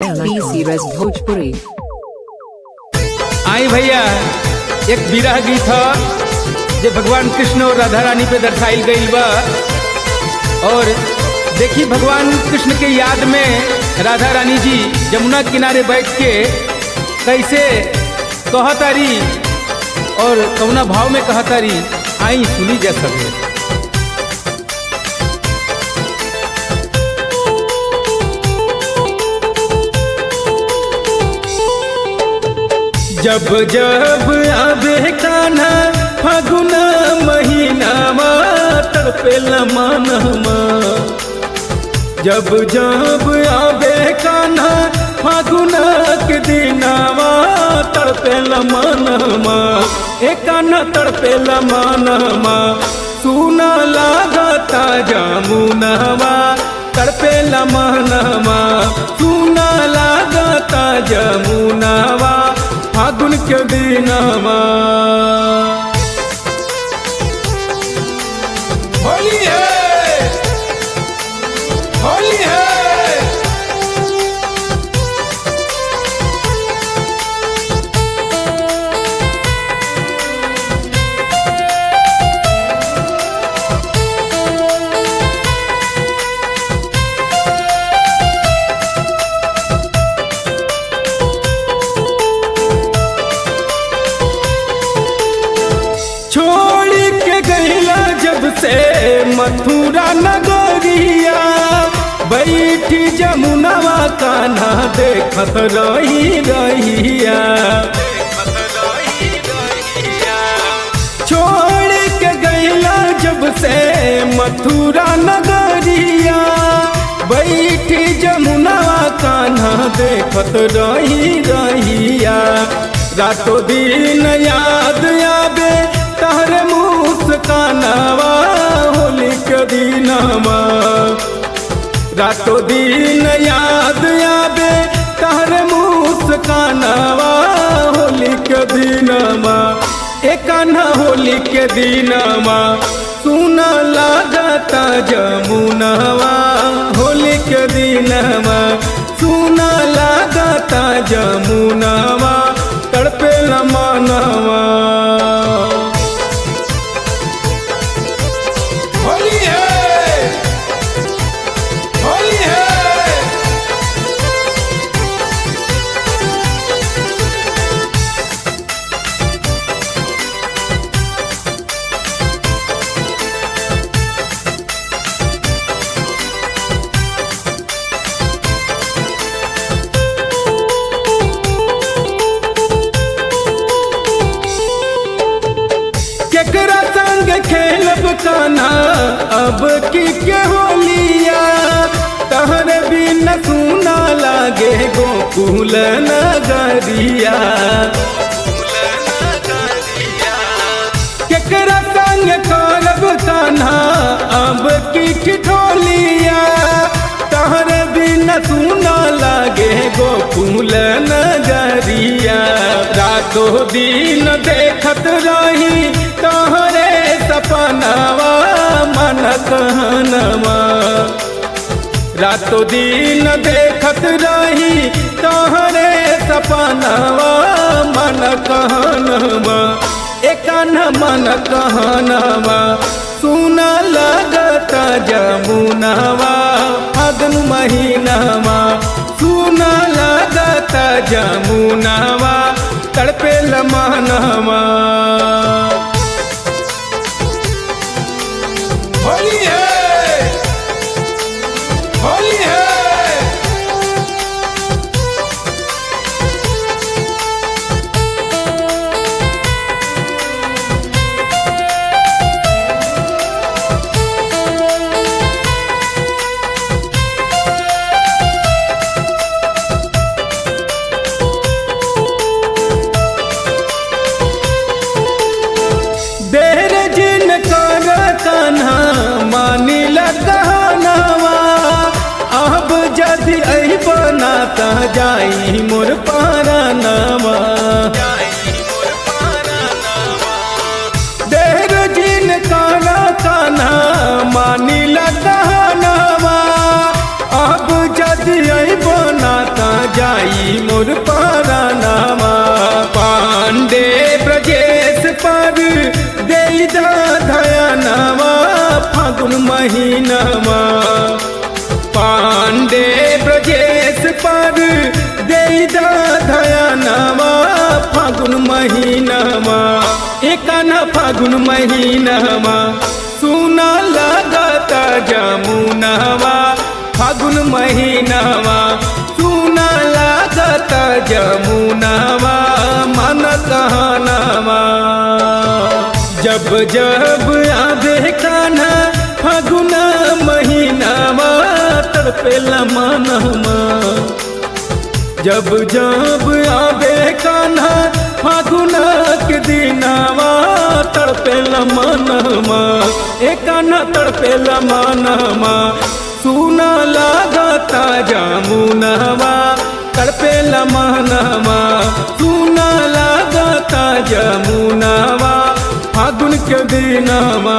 BC Bhojpuri. आई भैया एक विरह गीत है जो भगवान कृष्ण और राधा रानी पे दर्शाई गई बा। और देखी भगवान कृष्ण के याद में राधा रानी जी जमुना किनारे बैठ के कैसे कहतारी और कौना भाव में कहतारी, आई सुनी जा सके। जब जब आवे कान्हा फागुन महीना तड़पेला मनवा, जब जब आवे कान्हा फागुन के दिनावा तड़पेला मनवा, ए कान्हा तड़पेला मनवा, सुना लागता जमुनवा तड़पेला मनवा, सुना लागता जमुनवा फागुन के दिनवा। होली है, होली है। छोड़ के गईला जब से मथुरा नगरिया, बैठी जमुनवा कान्हा देखत रही रहिया। छोड़ के गईला जब से मथुरा नगरिया, बैठी जमुनवा कान्हा देखत रही रहिया। रातों दिन याद आवे तहरे मुस्कानवा होली के दिनवा, रातों दिन याद आवे तहरे मुस्कानवा होली के दिनवा, ए कान्हा होली के दिनवा, सुना लागता जमुनवा होली के दिनवा, सुना लागता जमुनवा तड़पेला मनवा। होली है, होली है। केकरा संग खेलब कान्हा अब की के होलिया, तहरे बिन सुना लागे गोकुल नगरिया। केकरा संग करब कान्हा अब की ठिठोलिया, तहरे बिन सुना लागे गोकुल नगरिया। रातों दिन देखत रही तहरे सपनवा मन कहनवा, रातों दिन देखत रही तहरे सपनवा मन कहनवा, ए कान्हा मन कहनवा, सुना लागता जमुनवा फागुन महीनावा, सुना लागता जमुनवा तड़पेला मनवा। होली है, होली है। देर जिन कर कान्हा मानी लगनवा, अब जदि आई बनाता जाई मोर पारनवा। देर जिन कर कान्हा मानी लगनवा, अब जदि आई बनाता जाई मोर परानामा। पांडे ब्रजेश पर दे दयानामा फागुन महीनामा। पांडे ब्रजेश पर दे दयानामा फागुन महीनामा। एकाना फागुन महीनामा सुना लगता जमुनावा। फागुन महीनावा सुना लगता जमुनावा मन कहनावा। जब जब आवे कान्हा फागुन महीनावा तड़पेला मनवा। जब जब आवे कान्हा फागुन के दिनावा तड़पेला मनवा। एकाना तड़पेला मनवा सुना लागता जमुनावा। तड़पेला मनवा सुना लागता जमुनावा फागुन के दिनावा।